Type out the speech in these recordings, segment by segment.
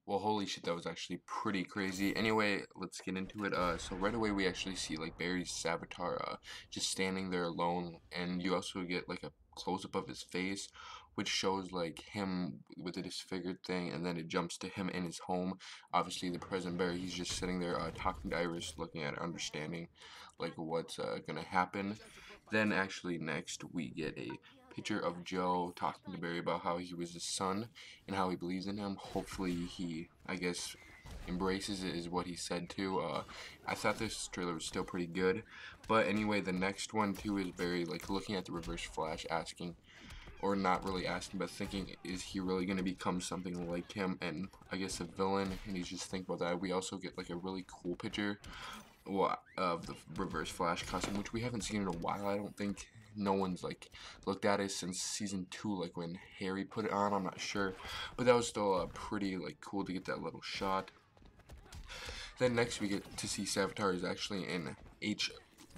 Well, holy shit, that was actually pretty crazy. Anyway, let's get into it. So right away we actually see like Barry's Savitar just standing there alone, and you also get like a close-up of his face, which shows like him with the disfigured thing, and then it jumps to him in his home. Obviously, the present Barry, he's just sitting there talking to Iris, looking at it, understanding like what's gonna happen. Then actually next we get a picture of Joe talking to Barry about how he was his son and how he believes in him. Hopefully he, I guess, embraces it is what he said too. I thought this trailer was still pretty good. But anyway, the next one too is Barry like looking at the Reverse Flash asking, or not really asking, but thinking, is he really going to become something like him? And I guess a villain, and he's just thinking about that. We also get like a really cool picture, well, of the Reverse Flash costume, which we haven't seen in a while. I don't think no one's like looked at it since season 2, like when Harry put it on. I'm not sure, but that was still pretty like cool to get that little shot. Then next we get to see Savitar is actually in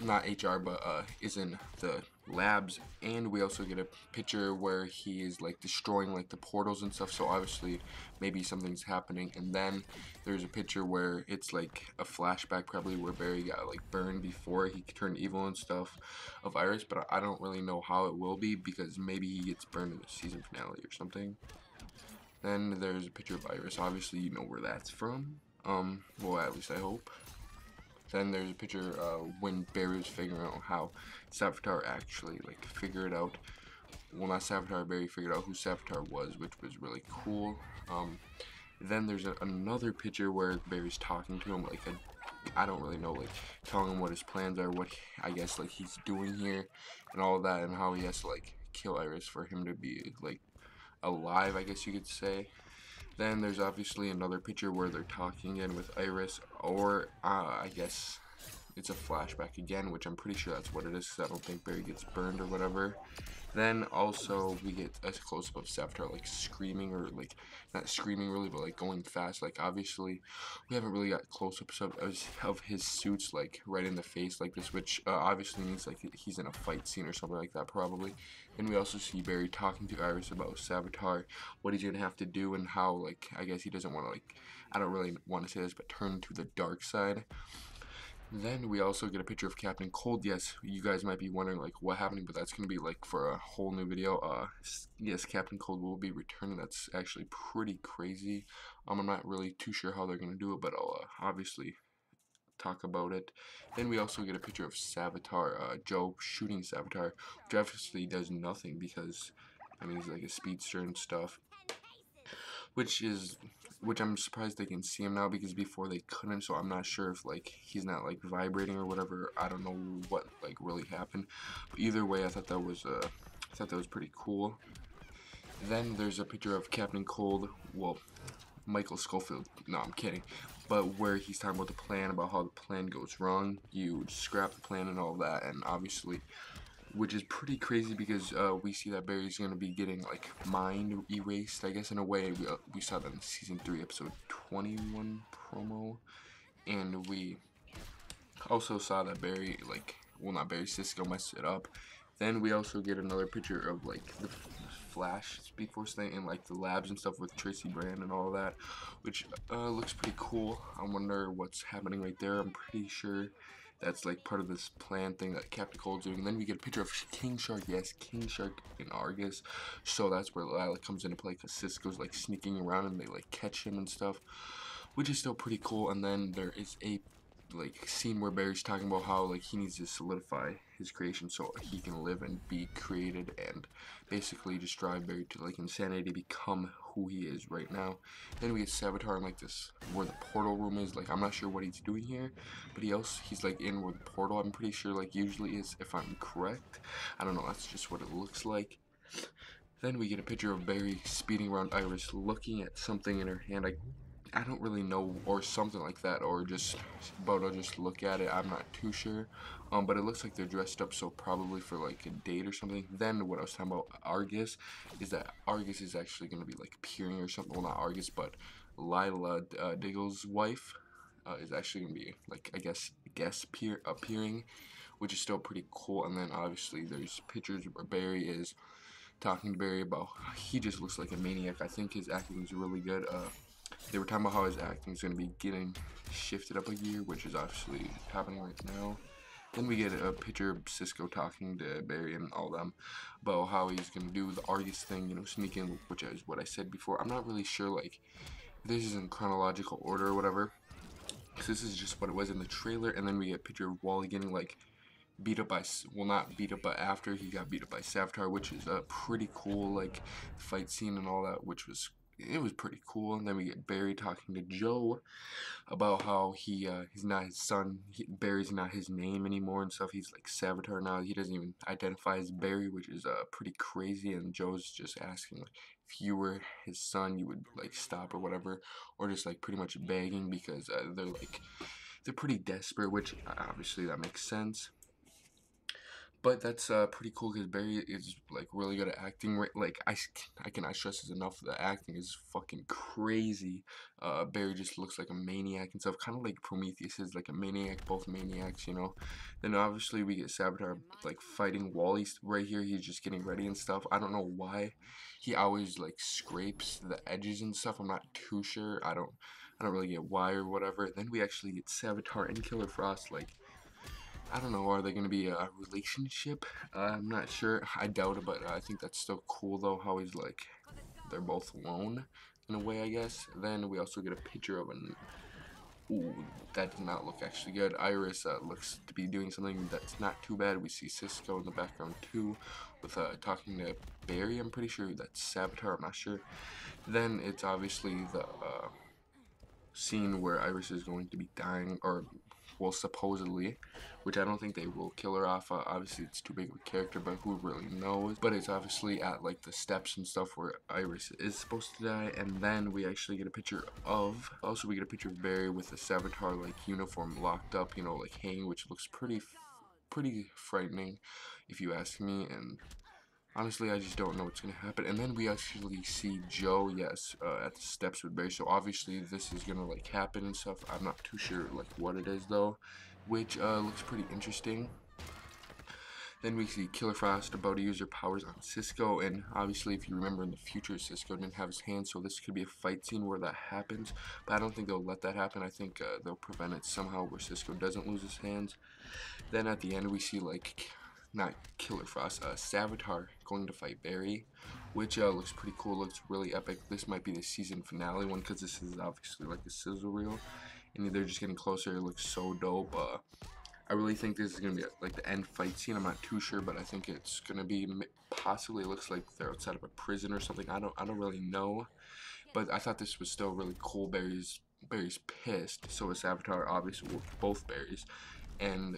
not HR, but is in the labs, and we also get a picture where he is like destroying like the portals and stuff, so obviously maybe something's happening. And then there's a picture where it's like a flashback probably where Barry got like burned before he turned evil and stuff of Iris, but I don't really know how it will be because maybe he gets burned in the season finale or something. Then there's a picture of Iris, obviously you know where that's from. Well, at least I hope. Then there's a picture when Barry was figuring out how Savitar actually like figured out. Well, not Savitar, Barry figured out who Savitar was, which was really cool. Then there's another picture where Barry's talking to him, like I don't really know, like telling him what his plans are, what I guess like he's doing here, and all of that, and how he has to like kill Iris for him to be like alive, I guess you could say. Then there's obviously another picture where they're talking again with Iris, or I guess it's a flashback again, which I'm pretty sure that's what it is, because I don't think Barry gets burned or whatever. Then also we get a close-up of Savitar like screaming, or like not screaming really, but like going fast. Like obviously we haven't really got close-ups of his suits like right in the face like this, which obviously means like he's in a fight scene or something like that probably. And we also see Barry talking to Iris about Savitar, what he's gonna have to do, and how like I guess he doesn't want to, like, I don't really want to say this, but turn to the dark side. Then we also get a picture of Captain Cold. Yes, you guys might be wondering like what happening, but that's gonna be like for a whole new video. Yes, Captain Cold will be returning. That's actually pretty crazy. I'm not really too sure how they're gonna do it, but I'll obviously talk about it. Then we also get a picture of Savitar, Joe shooting Savitar, which obviously does nothing because I mean he's like a speedster and stuff, which I'm surprised they can see him now, because before they couldn't, so I'm not sure if like he's not like vibrating or whatever. I don't know what like really happened, but either way I thought that was pretty cool. Then there's a picture of Captain Cold, well, Michael Schofield, no I'm kidding, but where he's talking about the plan, about how the plan goes wrong, you scrap the plan and all that, and obviously, which is pretty crazy because we see that Barry's going to be getting like mind erased, I guess, in a way. We saw that in season 3 episode 21 promo, and we also saw that Barry, like, well, not Barry, Cisco messed it up. Then we also get another picture of like the Flash Speed Force thing and like the labs and stuff with Tracy Brand and all that, which looks pretty cool. I wonder what's happening right there. I'm pretty sure that's like part of this plan thing that Captain Cold's doing. And then we get a picture of King Shark. Yes, King Shark in Argus. So that's where Lila comes into play, because Cisco's like sneaking around and they like catch him and stuff, which is still pretty cool. And then there is a like scene where Barry's talking about how like he needs to solidify his creation so he can live and be created, and basically just drive Barry to like insanity to become who he is right now. Then we get Savitar in like this where the portal room is. Like I'm not sure what he's doing here, but he's like in where the portal, I'm pretty sure, like usually is, if I'm correct. I don't know, that's just what it looks like. Then we get a picture of Barry speeding around Iris, looking at something in her hand. I don't really know, or something like that, or just about to just look at it. I'm not too sure, but it looks like they're dressed up, so probably for like a date or something. Then what I was talking about Argus is that Argus is actually going to be like peering or something. Well, not Argus, but Lila Diggle's wife is actually going to be like, I guess, appearing, which is still pretty cool. And then obviously there's pictures where Barry is talking to Barry about he just looks like a maniac. I think his acting is really good. They were talking about how his acting is going to be getting shifted up a gear, which is obviously happening right now. Then we get a picture of Cisco talking to Barry and all them about how he's going to do the Argus thing, you know, sneaking, which is what I said before. I'm not really sure, like, if this is in chronological order or whatever, because this is just what it was in the trailer. And then we get a picture of Wally getting, like, beat up by, well, not beat up, but after he got beat up by Savitar, which is a pretty cool, like, fight scene and all that, which was, it was pretty cool. And then we get Barry talking to Joe about how he's not his son. Barry's not his name anymore and stuff. He's like Savitar now. He doesn't even identify as Barry, which is pretty crazy. And Joe's just asking, like, if you were his son, you would like stop or whatever, or just like pretty much begging because they're pretty desperate, which obviously that makes sense. But that's pretty cool because Barry is like really good at acting. Right, like I cannot stress this enough. The acting is fucking crazy. Barry just looks like a maniac and stuff, kind of like Prometheus is like a maniac. Both maniacs, you know. Then obviously we get Savitar like fighting Wally right here. He's just getting ready and stuff. I don't know why. He always like scrapes the edges and stuff. I'm not too sure. I don't really get why or whatever. Then we actually get Savitar and Killer Frost like. I don't know, are they going to be a relationship? I'm not sure. I doubt it, but I think that's still cool, though, how he's like, they're both alone, in a way, I guess. Then we also get a picture of an, ooh, that does not look actually good. Iris looks to be doing something that's not too bad. We see Cisco in the background, too, with talking to Barry. I'm pretty sure that's Savitar, I'm not sure. Then it's obviously the scene where Iris is going to be dying, or well, supposedly, which I don't think they will kill her off. Obviously, it's too big of a character, but who really knows? But it's obviously at like the steps and stuff where Iris is supposed to die, and then we actually get a picture of. Also, we get a picture of Barry with the Savitar like uniform locked up, you know, like hanging, which looks pretty frightening, if you ask me. And honestly, I just don't know what's going to happen. And then we actually see Joe, yes, at the steps with Barry. So obviously this is going to, like, happen and stuff. I'm not too sure, like, what it is, though. Which looks pretty interesting. Then we see Killer Frost about to use her powers on Cisco. And obviously, if you remember in the future, Cisco didn't have his hands. So this could be a fight scene where that happens. But I don't think they'll let that happen. I think they'll prevent it somehow where Cisco doesn't lose his hands. Then at the end, we see, like, not Killer Frost, Savitar going to fight Barry, which looks pretty cool, looks really epic. This might be the season finale one, because this is obviously like a sizzle reel, and they're just getting closer. It looks so dope. I really think this is going to be like the end fight scene. I'm not too sure, but I think it's going to be possibly, it looks like they're outside of a prison or something. I don't really know, but I thought this was still really cool. Barry's pissed, so is Savitar, obviously, both Barrys, and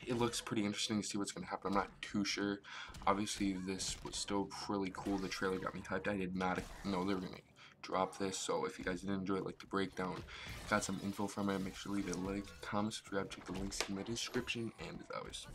it looks pretty interesting to see what's going to happen. I'm not too sure. Obviously, this was still really cool. The trailer got me hyped. I did not know they were going to drop this. So if you guys did enjoy it, like the breakdown, got some info from it, make sure to leave a like, comment, subscribe, check the links in the description, and as always,